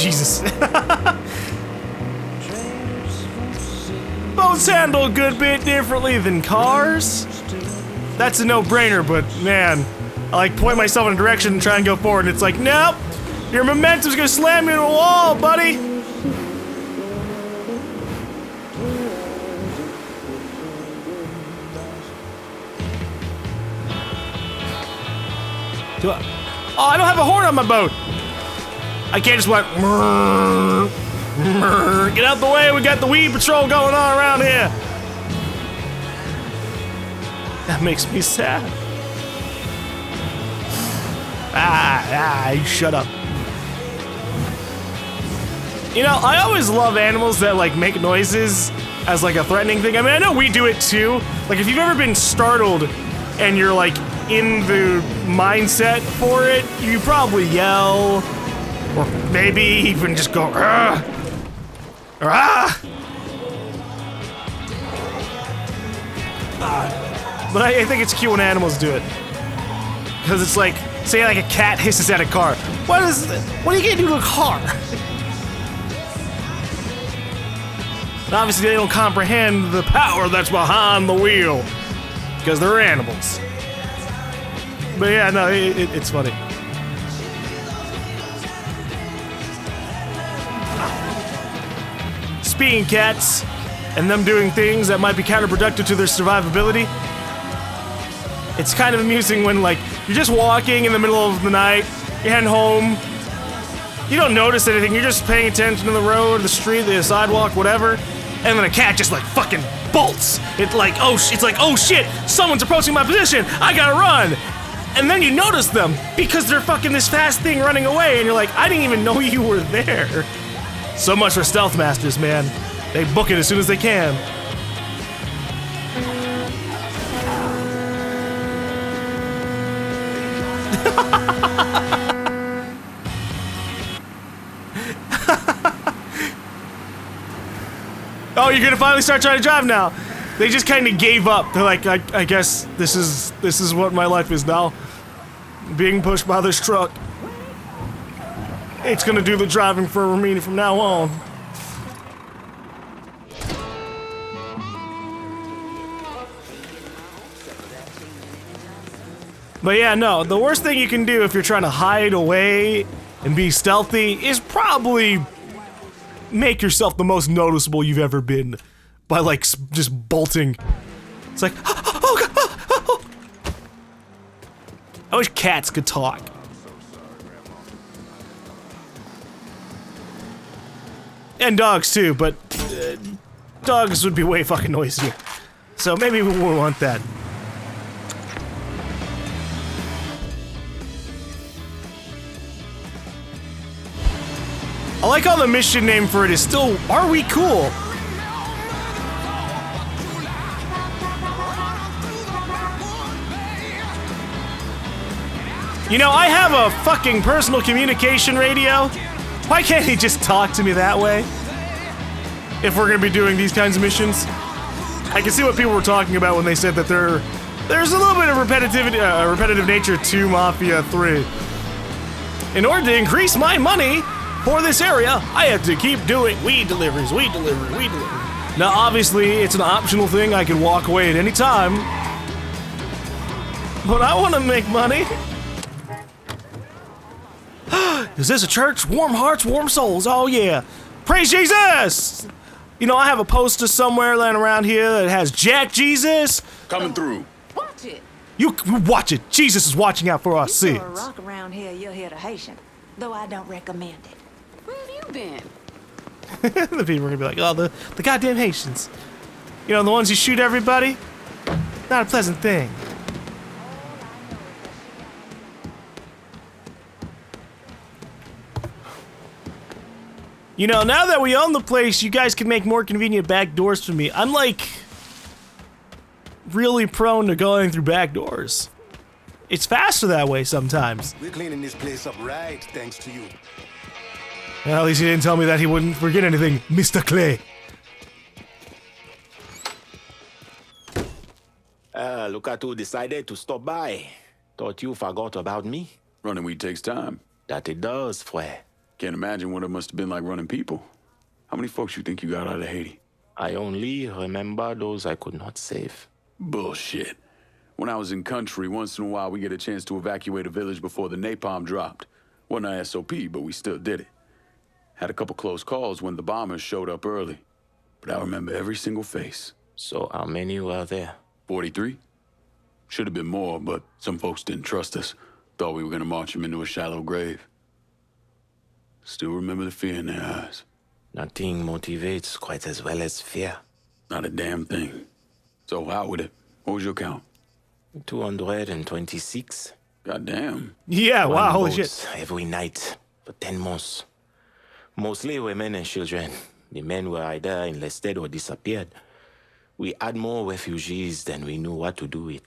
Jesus. Boats handle a good bit differently than cars. That's a no-brainer, but man, I like point myself in a direction and try and go forward, and it's like, nope, your momentum's gonna slam you into a wall, buddy. Oh, I don't have a horn on my boat. I can't just like, get out the way, we got the weed patrol going on around here. That makes me sad. Shut up. You know, I always love animals that like make noises as like a threatening thing. I mean, I know we do it too. Like if you've ever been startled and you're like in the mindset for it, you probably yell, or maybe even just go, "Argh!" or "Ah!" But I think it's cute when animals do it, because it's like, say like a cat hisses at a car. What are you gonna do to a car? And obviously they don't comprehend the power that's behind the wheel, because they're animals. But yeah, no, it's funny. Speaking of cats, and them doing things that might be counterproductive to their survivability, it's kind of amusing when, like, you're just walking in the middle of the night, you're heading home, you don't notice anything, you're just paying attention to the road, the street, the sidewalk, whatever, and then a cat just, like, fucking bolts. It's like, oh shit, someone's approaching my position, I gotta run! And then you notice them, because they're fucking this fast thing running away, and you're like, I didn't even know you were there. So much for stealth masters, man. They book it as soon as they can. Oh, you're gonna finally start trying to drive now. They just kind of gave up. They're like, I guess this is what my life is now. Being pushed by this truck. It's gonna do the driving for me from now on. But yeah, no, the worst thing you can do if you're trying to hide away and be stealthy is probably make yourself the most noticeable you've ever been by like just bolting. It's like, oh God, oh. I wish cats could talk. And dogs too, but dogs would be way fucking noisier. So maybe we won't want that. I like how the mission name for it is still, Are We Cool? You know, I have a fucking personal communication radio. Why can't he just talk to me that way? If we're gonna be doing these kinds of missions. I can see what people were talking about when they said that there's a little bit of repetitive nature to Mafia 3. In order to increase my money for this area, I have to keep doing weed deliveries. Now, obviously, it's an optional thing. I can walk away at any time. But I want to make money. Is this a church? Warm hearts, warm souls. Oh, yeah. Praise Jesus! You know, I have a poster somewhere laying around here that has Jack Jesus. Coming through. Watch it. You watch it. Jesus is watching out for our sins. You throw a rock around here, you'll hit a Haitian. Though I don't recommend it. Where have you been? The people are gonna be like, oh, the goddamn Haitians. You know, the ones who shoot everybody? Not a pleasant thing. You know, now that we own the place, you guys can make more convenient back doors for me. I'm like really prone to going through back doors. It's faster that way sometimes. We're cleaning this place up right, thanks to you. Well, at least he didn't tell me that he wouldn't forget anything, Mr. Clay. Look at who decided to stop by. Thought you forgot about me. Running weed takes time. That it does, Fouet. Can't imagine what it must have been like running people. How many folks you think you got out of Haiti? I only remember those I could not save. Bullshit. When I was in country, once in a while we get a chance to evacuate a village before the napalm dropped. Wasn't a SOP, but we still did it. Had a couple close calls when the bombers showed up early. But I remember every single face. So how many were there? 43? Should have been more, but some folks didn't trust us. Thought we were gonna march them into a shallow grave. Still remember the fear in their eyes. Nothing motivates quite as well as fear. Not a damn thing. So out with it. What was your count? 226. Goddamn. Yeah, wow, holy Boats shit. every night for 10 months. Mostly women and children. The men were either enlisted or disappeared. We had more refugees than we knew what to do with.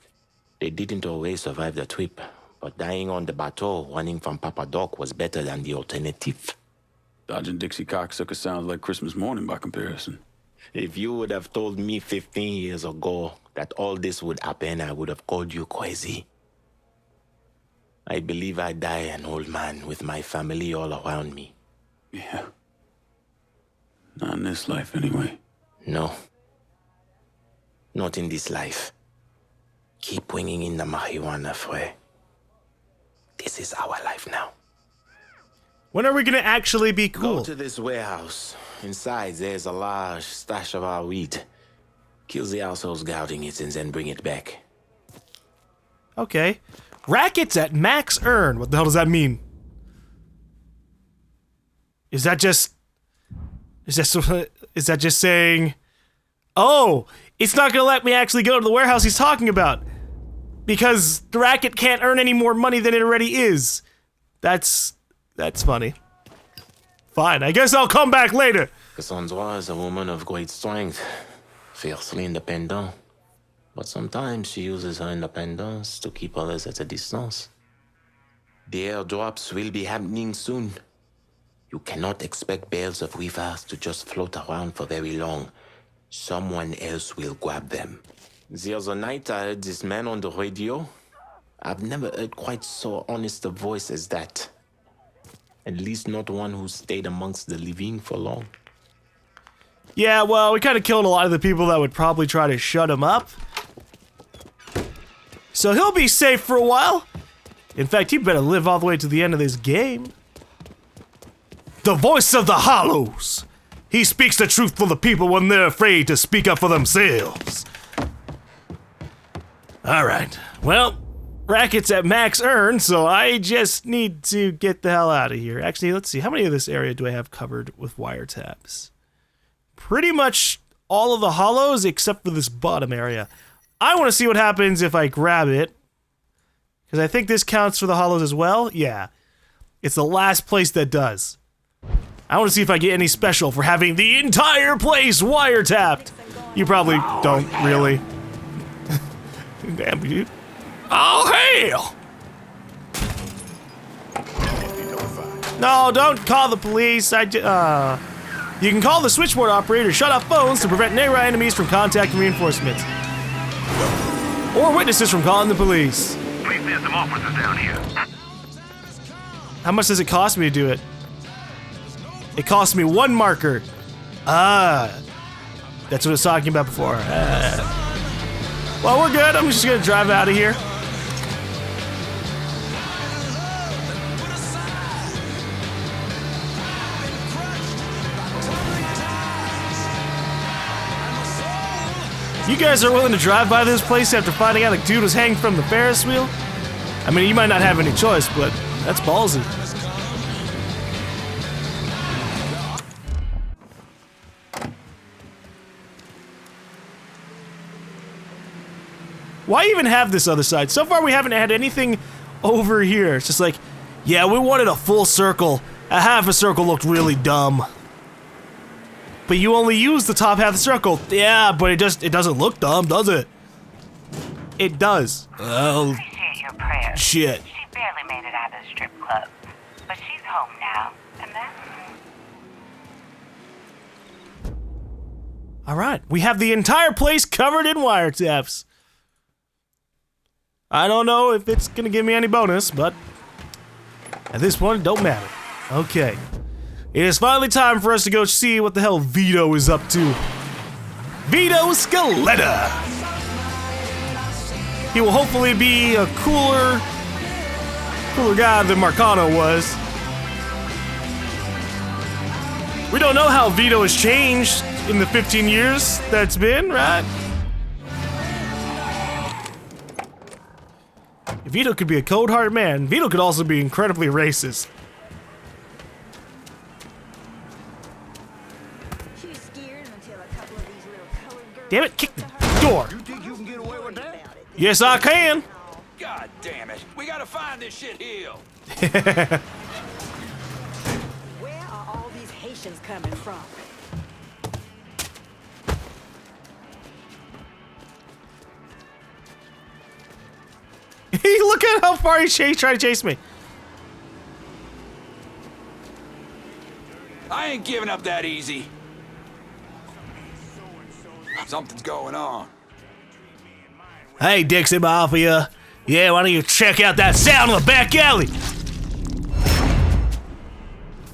They didn't always survive the trip, but dying on the bateau running from Papa Doc was better than the alternative. Dodging Dixie cocksucker sounds like Christmas morning by comparison. If you would have told me 15 years ago that all this would happen, I would have called you crazy. I believe I die an old man with my family all around me. Yeah. Not in this life, anyway. No. Not in this life. Keep bringing in the marijuana, Frey. This is our life now. When are we gonna actually be cool? Go to this warehouse. Inside, there's a large stash of our weed. Kill the assholes guarding it and then bring it back. Okay. Rackets at max earn. What the hell does that mean? Is that just saying, oh, it's not gonna let me actually go to the warehouse he's talking about because the racket can't earn any more money than it already is. That's funny. Fine, I guess I'll come back later. Cassandra is a woman of great strength, fiercely independent. But sometimes she uses her independence to keep others at a distance. The airdrops will be happening soon. You cannot expect bales of weavers to just float around for very long. Someone else will grab them. The other night I heard this man on the radio. I've never heard quite so honest a voice as that. At least not one who stayed amongst the living for long. Yeah, well, we kind of killed a lot of the people that would probably try to shut him up. So he'll be safe for a while. In fact, he better live all the way to the end of this game. The voice of the Hollows. He speaks the truth for the people when they're afraid to speak up for themselves. Alright, well, rackets at max earn, so I just need to get the hell out of here. Actually, let's see, how many of this area do I have covered with wiretaps? Pretty much all of the hollows except for this bottom area. I want to see what happens if I grab it. Because I think this counts for the hollows as well. Yeah. It's the last place that does. I want to see if I get any special for having the entire place wiretapped. You probably don't really. Damn, dude. Oh, hell! No, don't call the police. You can call the switchboard operator to shut off phones to prevent nearby enemies from contacting reinforcements. Or witnesses from calling the police. Please send some officers down here. How much does it cost me to do it? It cost me 1 marker. That's what I was talking about before. Well, we're good. I'm just gonna drive out of here. You guys are willing to drive by this place after finding out a dude was hanged from the Ferris wheel? I mean, you might not have any choice, but that's ballsy. Why even have this other side? So far we haven't had anything over here. It's just like, yeah, we wanted a full circle. A half a circle looked really dumb. But you only use the top half of the circle. Yeah, but it doesn't look dumb, does it? It does. Oh, Appreciate your prayers. shit. She barely made it out of the strip club, but she's home now, and that's... All right, we have the entire place covered in wiretaps. I don't know if it's gonna give me any bonus, but at this point, it don't matter. Okay. It is finally time for us to go see what the hell Vito is up to. Vito Scaletta! He will hopefully be a cooler guy than Marcano was. We don't know how Vito has changed in the 15 years that's been, right? Vito could be a cold-hearted man. Vito could also be incredibly racist. Damn it, kick the door. You think you can get away with that? Yes, I can. God damn it. We gotta find this shit hill. Where are all these Haitians coming from? Look at how far he's trying to chase me. I ain't giving up that easy. Something's going on. Hey, Dixie Mafia. Yeah, why don't you check out that sound in the back alley?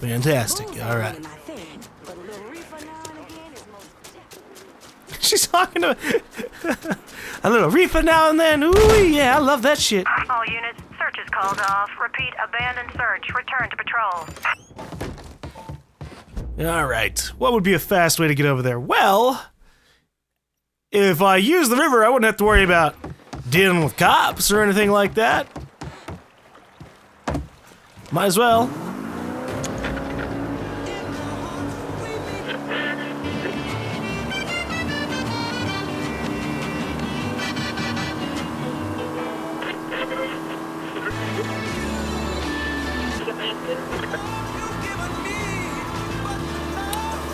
Fantastic. All right. She's talking to a little reefer now and then. Ooh, yeah, I love that shit. All units, search is called off. Repeat, abandoned search. Return to patrol. All right. What would be a fast way to get over there? Well, if I use the river, I wouldn't have to worry about dealing with cops or anything like that. Might as well.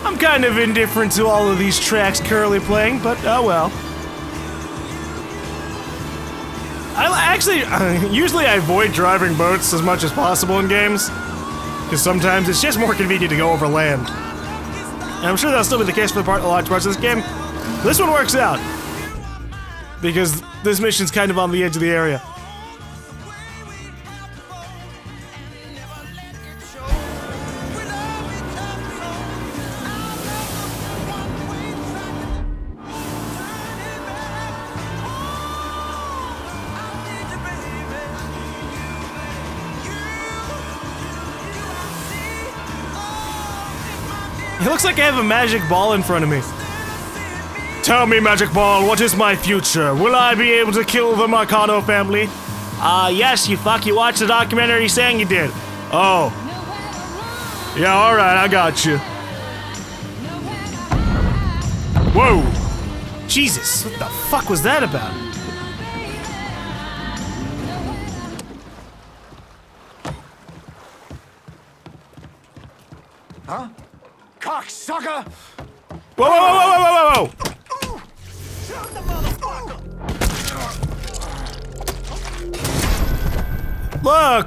I'm kind of indifferent to all of these tracks currently playing, but oh well. Usually I avoid driving boats as much as possible in games, because sometimes it's just more convenient to go over land. And I'm sure that'll still be the case for large parts of this game. This one works out, because this mission's kind of on the edge of the area. It looks like I have a magic ball in front of me. Tell me, magic ball, what is my future? Will I be able to kill the Marcano family? Yes, you fuck. You watched the documentary saying you did. Oh. Yeah, alright, I got you. Whoa. Jesus, what the fuck was that about? Huh? Cocksucker! Whoa, whoa, whoa, whoa, whoa, whoa, whoa!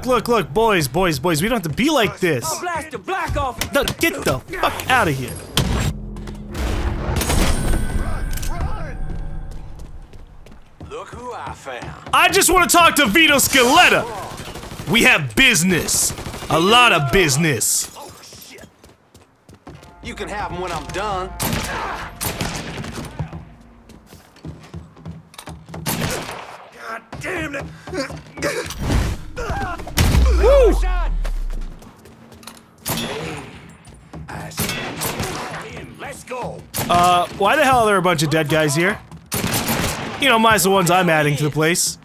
Look, boys, we don't have to be like this. I'll blast your black off. No, get the fuck out of here. Look who I found. I just want to talk to Vito Scaletta. We have business. A lot of business. You can have them when I'm done. God damn it! Woo! Let's go. Why the hell are there a bunch of dead guys here? You know, minus the ones I'm adding to the place.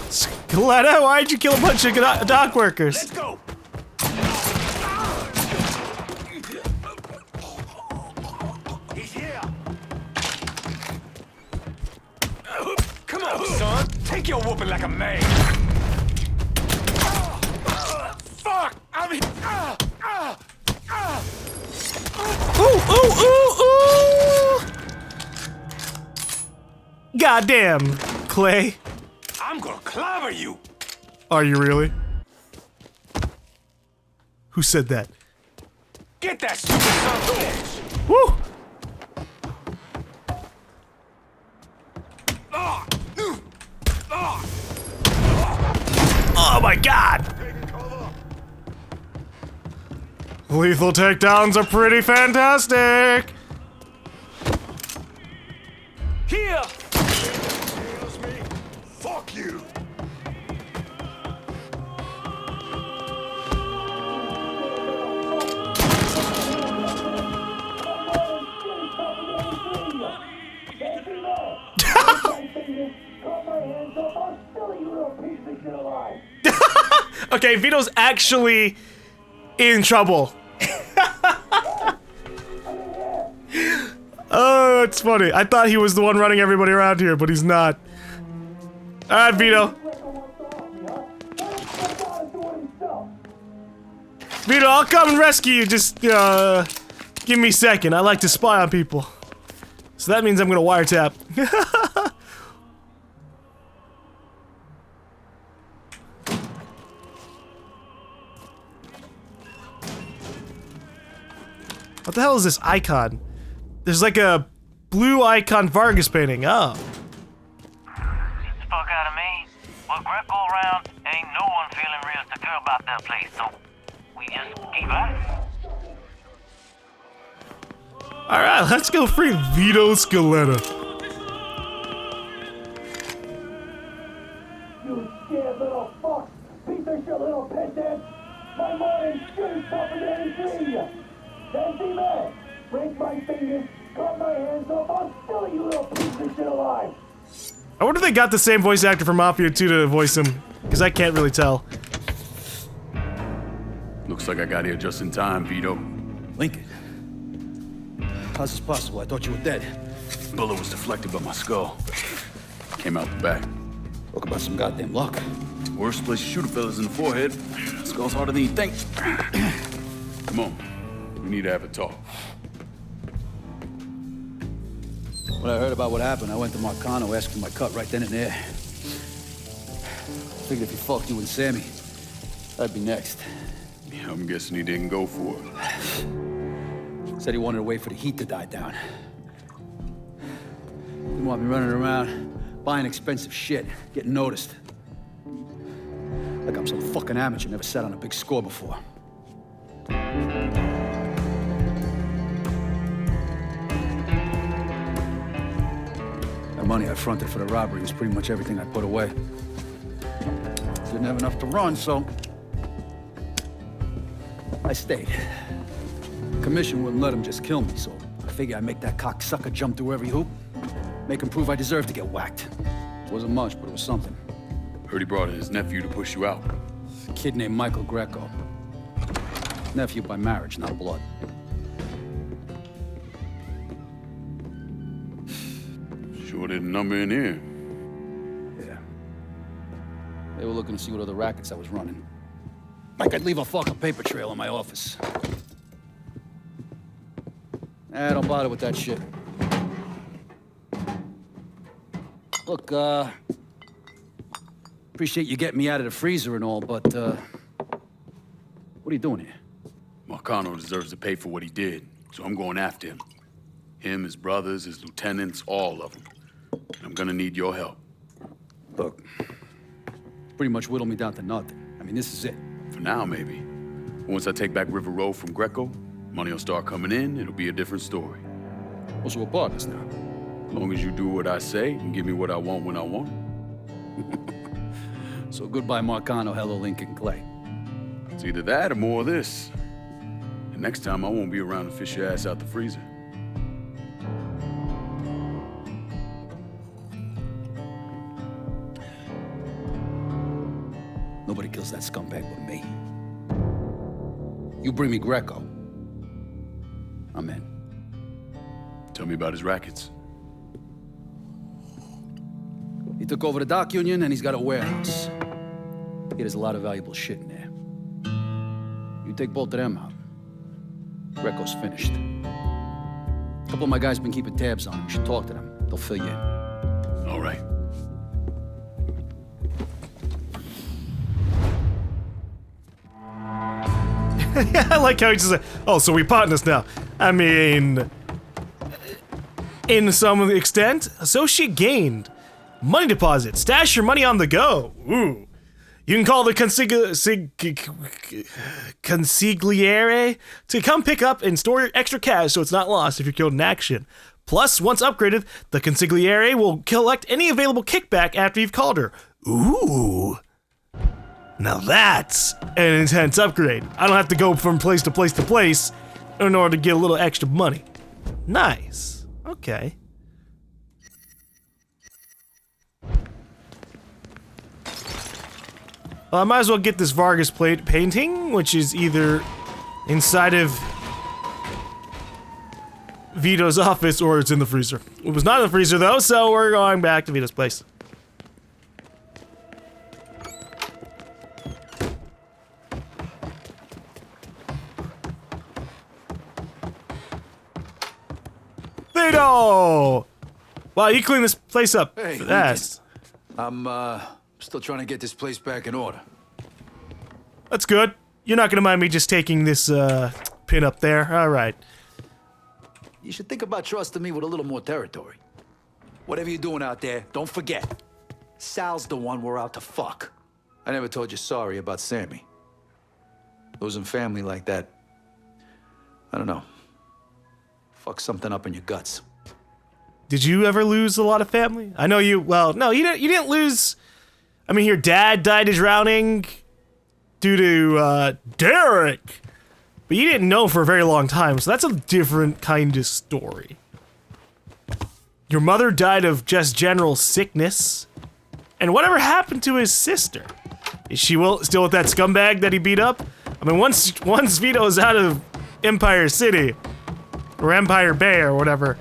Scaletta, why'd you kill a bunch of dock workers? Let's go. He's here. Come on, son. Take your whooping like a man. Fuck! I mean, Ooh! Goddamn, Clay. I'm gonna clobber you. Are you really? Who said that? Get that stupid son of a bitch. Woo! god! Lethal takedowns are pretty fantastic! Here! Fuck you! Okay, Vito's actually in trouble. Oh, it's funny. I thought he was the one running everybody around here, but he's not. Alright, Vito. Vito, I'll come and rescue you. Just, give me a second. I like to spy on people. So that means I'm gonna wiretap. What the hell is this icon? There's like a blue icon Vargas painting. Oh. Get the fuck out of me. With Greco around, ain't no one feeling real secure about that place, so we just keep at it. Alright, let's go free Vito Scaletta. You scared little fuck! Piece of shit little peasant! My morning shooting tougher than tree! Can't see that! Break my fingers, cut my hands off, I'll still you little piece of shit alive! I wonder if they got the same voice actor from Mafia 2 to voice him, because I can't really tell. Looks like I got here just in time, Vito. Lincoln. How's this possible? I thought you were dead. Bullet was deflected by my skull. Came out the back. Talk about some goddamn luck. Worst place to shoot a fella's in the forehead. Skull's harder than you think. Come on. We need to have a talk. When I heard about what happened, I went to Marcano, asked for my cut right then and there. Figured if he fucked you and Sammy, I'd be next. Yeah, I'm guessing he didn't go for it. Said he wanted to wait for the heat to die down. Didn't want me running around, buying expensive shit, getting noticed. Like I'm some fucking amateur, never sat on a big score before. The money I fronted for the robbery was pretty much everything I put away. Didn't have enough to run, so I stayed. Commission wouldn't let him just kill me, so I figured I'd make that cocksucker jump through every hoop. Make him prove I deserve to get whacked. Wasn't much, but it was something. Heard he brought in his nephew to push you out. A kid named Michael Greco. Nephew by marriage, not blood. Sure didn't number in here. Yeah. They were looking to see what other rackets I was running. Like I'd leave a fucking paper trail in my office. Don't bother with that shit. Look, appreciate you getting me out of the freezer and all, but, what are you doing here? Marcano deserves to pay for what he did, so I'm going after him. Him, his brothers, his lieutenants, all of them. And I'm gonna need your help. Look, pretty much whittled me down to nothing. I mean, this is it. For now, maybe. Once I take back River Road from Greco, money will start coming in, it'll be a different story. Also, we're partners now. As long as you do what I say and give me what I want when I want it. So goodbye, Marcano, hello, Lincoln Clay. It's either that or more of this. And next time, I won't be around to fish your ass out the freezer. Nobody kills that scumbag but me. You bring me Greco, I'm in. Tell me about his rackets. He took over the dock union and he's got a warehouse. There's a lot of valuable shit in there. You take both of them out, Greco's finished. A couple of my guys been keeping tabs on him. You should talk to them. They'll fill you in. All right. I like how he just said, oh, so we partners now. I mean, in some extent, associate gained. Money deposit. Stash your money on the go. Ooh. You can call the consigliere to come pick up and store your extra cash so it's not lost if you're killed in action. Plus, once upgraded, the consigliere will collect any available kickback after you've called her. Ooh. Now that's an intense upgrade. I don't have to go from place to place to place in order to get a little extra money. Nice. Okay. Well, I might as well get this Vargas plate painting, which is either inside of Vito's office or it's in the freezer. It was not in the freezer though, so we're going back to Vito's place. Vito! Wow, you clean this place up fast. I'm still trying to get this place back in order. That's good. You're not gonna mind me just taking this pin up there. All right. You should think about trusting me with a little more territory. Whatever you're doing out there, don't forget. Sal's the one we're out to fuck. I never told you sorry about Sammy. Losing family like that, I don't know. Fuck something up in your guts. Did you ever lose a lot of family? I know you, well, no, you didn't lose. I mean, your dad died of drowning due to Derek. But you didn't know for a very long time, so that's a different kind of story. Your mother died of just general sickness. And whatever happened to his sister? Is she still with that scumbag that he beat up? I mean, once Vito's out of Empire City, or Empire Bay, or whatever,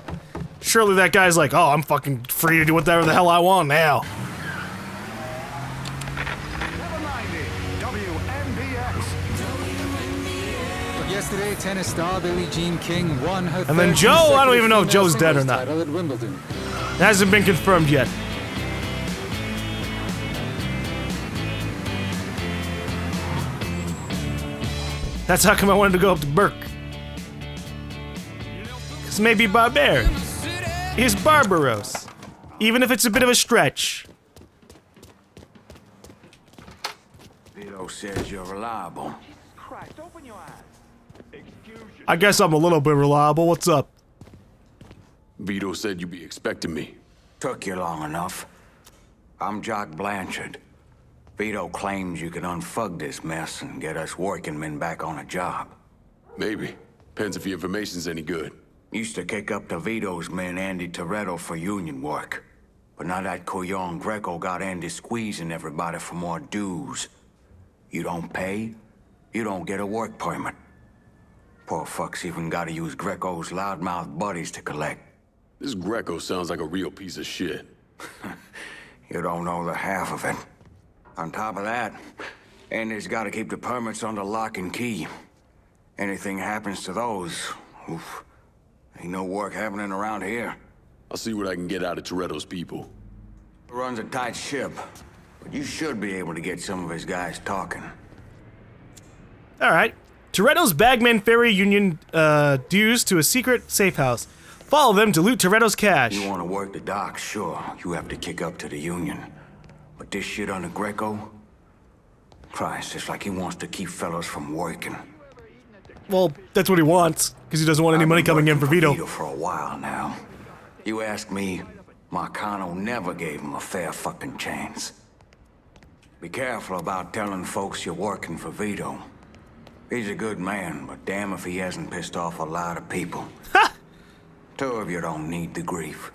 surely that guy's like, oh, I'm fucking free to do whatever the hell I want now. Yesterday, tennis star Billie Jean King won her. And then Joe, I don't even know if Joe's dead or not. At Wimbledon. It hasn't been confirmed yet. That's how come I wanted to go up to Burke. Because maybe Barbaric is Barbaros. Even if it's a bit of a stretch. Vito says you're reliable. Christ, open your eyes. I guess I'm a little bit reliable. What's up? Vito said you'd be expecting me. Took you long enough. I'm Jock Blanchard. Vito claims you can unfug this mess and get us working men back on a job. Maybe. Depends if your information's any good. Used to kick up to Vito's men Andy Toretto for union work. But now that Couillon Greco got Andy squeezing everybody for more dues. You don't pay, you don't get a work permit. Poor fuck's even gotta use Greco's loudmouth buddies to collect. This Greco sounds like a real piece of shit. You don't know the half of it. On top of that, Andy's gotta keep the permits under lock and key. Anything happens to those, oof, ain't no work happening around here. I'll see what I can get out of Toretto's people. Runs a tight ship, but you should be able to get some of his guys talking. All right. Toretto's Bagman Ferry Union dues to a secret safe house. Follow them to loot Toretto's cash. You want to work the docks, sure. You have to kick up to the Union. But this shit on the Greco? Christ, it's like he wants to keep fellas from working. Well, that's what he wants, because he doesn't want any money coming in for Vito. For a while now. You ask me, Marcano never gave him a fair fucking chance. Be careful about telling folks you're working for Vito. He's a good man, but damn if he hasn't pissed off a lot of people. Ha! Two of you don't need the grief.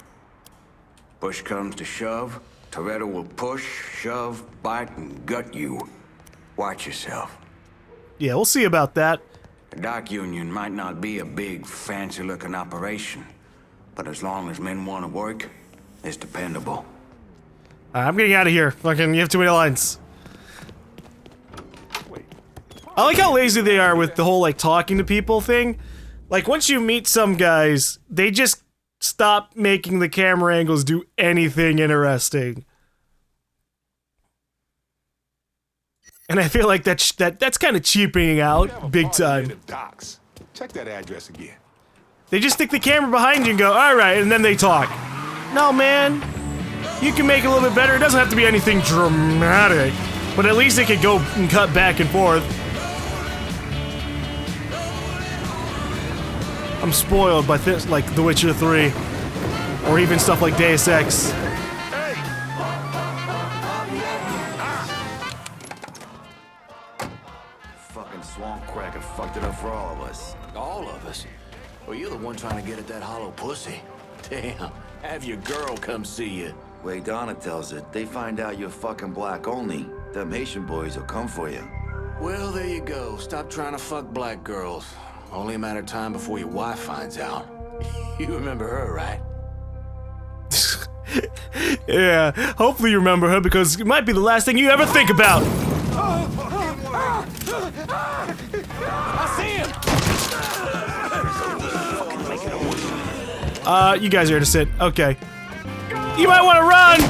Push comes to shove, Toretto will push, shove, bite, and gut you. Watch yourself. Yeah, we'll see about that. The dock union might not be a big, fancy-looking operation, but as long as men want to work, it's dependable. I'm getting out of here. Fucking, you have too many lines. I like how lazy they are with the whole, like, talking to people thing. Like, once you meet some guys, they just stop making the camera angles do anything interesting. And I feel like that's kind of cheapening out big time. Check that address again. They just stick the camera behind you and go, all right, and then they talk. No, man. You can make it a little bit better. It doesn't have to be anything dramatic. But at least it could go and cut back and forth. I'm spoiled by things like The Witcher 3. Or even stuff like Deus Ex. Fucking swamp cracker fucked it up for all of us. All of us? Well, you're the one trying to get at that hollow pussy. Damn, have your girl come see you. Way Donna tells it, they find out you're fucking black only. Them Haitian boys will come for you. Well, there you go. Stop trying to fuck black girls. Only a matter of time before your wife finds out. You remember her, right? Yeah, hopefully you remember her because it might be the last thing you ever think about. I see him! You guys are innocent. Okay. You might want to run!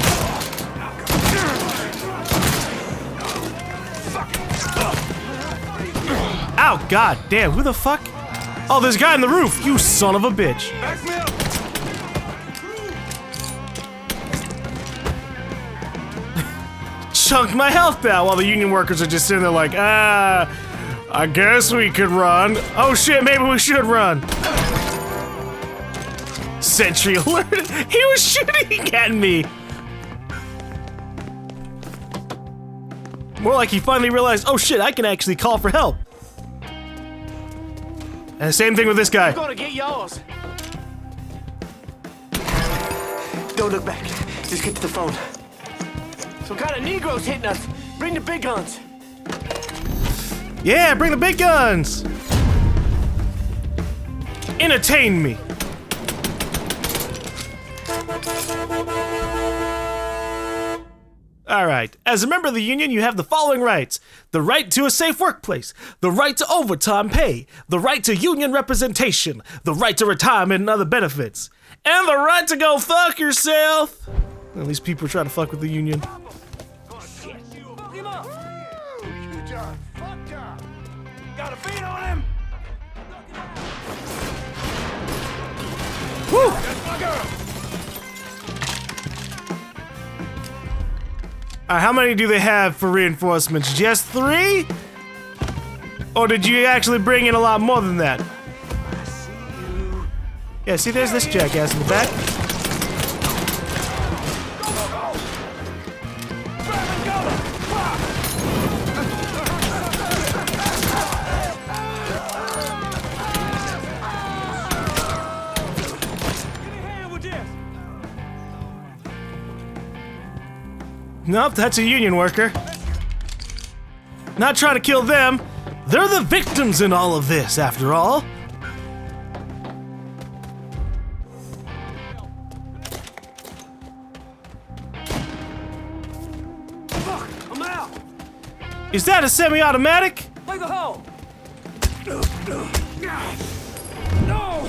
Ow, god damn, who the fuck? Oh, there's a guy on the roof, you son of a bitch. Chunked my health out while the union workers are just sitting there like, I guess we could run. Oh shit, maybe we should run. Sentry alert! He was shooting at me! More like he finally realized, oh shit, I can actually call for help. And the same thing with this guy. I'm gonna get yours. Don't look back. Just get to the phone. Some kind of Negroes hitting us. Bring the big guns. Yeah, bring the big guns! Entertain me. Alright, as a member of the union, you have the following rights. The right to a safe workplace, the right to overtime pay, the right to union representation, the right to retirement and other benefits, and the right to go fuck yourself! At least people try to fuck with the union. Got a beat on him! Woo! That's my girl! How many do they have for reinforcements? Just 3? Or did you actually bring in a lot more than that? Yeah, see, there's this jackass in the back. Nope, that's a union worker. Not trying to kill them. They're the victims in all of this, after all. Fuck, I'm out! Is that a semi-automatic? Play the hole! No!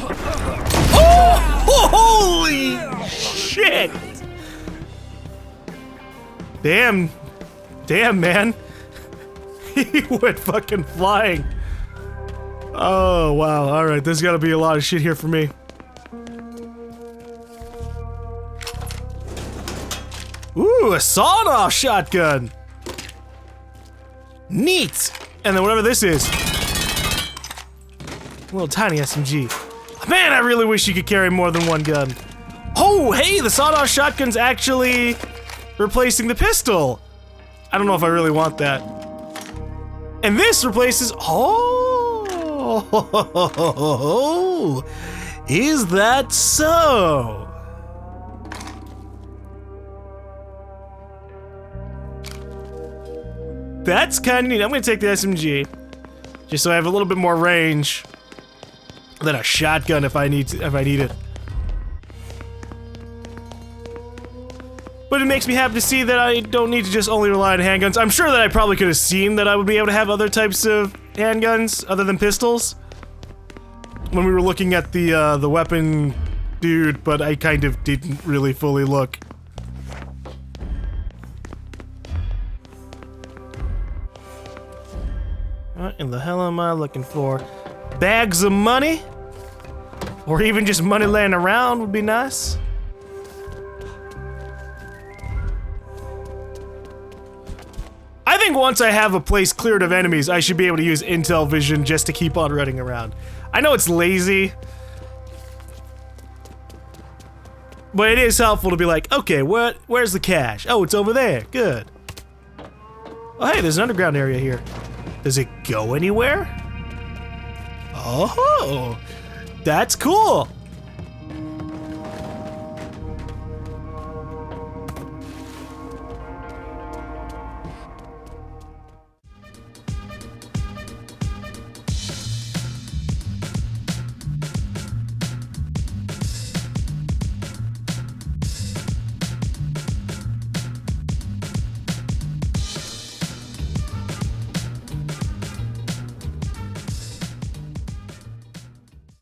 Oh! Holy shit! Damn. Damn, man. He went fucking flying. Oh, wow. Alright, there's gotta be a lot of shit here for me. Ooh, a sawed-off shotgun. Neat. And then whatever this is. A little tiny SMG. Man, I really wish you could carry more than one gun. Oh, hey, the sawed-off shotgun's actually replacing the pistol. I don't know if I really want that. And this replaces. Oh, is that so? That's kind of neat. I'm gonna take the SMG, just so I have a little bit more range than a shotgun if I need it. But it makes me happy to see that I don't need to just only rely on handguns. I'm sure that I probably could have seen that I would be able to have other types of handguns other than pistols when we were looking at the weapon dude, but I kind of didn't really fully look. What in the hell am I looking for? Bags of money? Or even just money laying around would be nice. I think once I have a place cleared of enemies, I should be able to use intel vision just to keep on running around. I know it's lazy, but it is helpful to be like, okay, where's the cache? Oh, it's over there. Good. Oh, hey, there's an underground area here. Does it go anywhere? Oh, that's cool.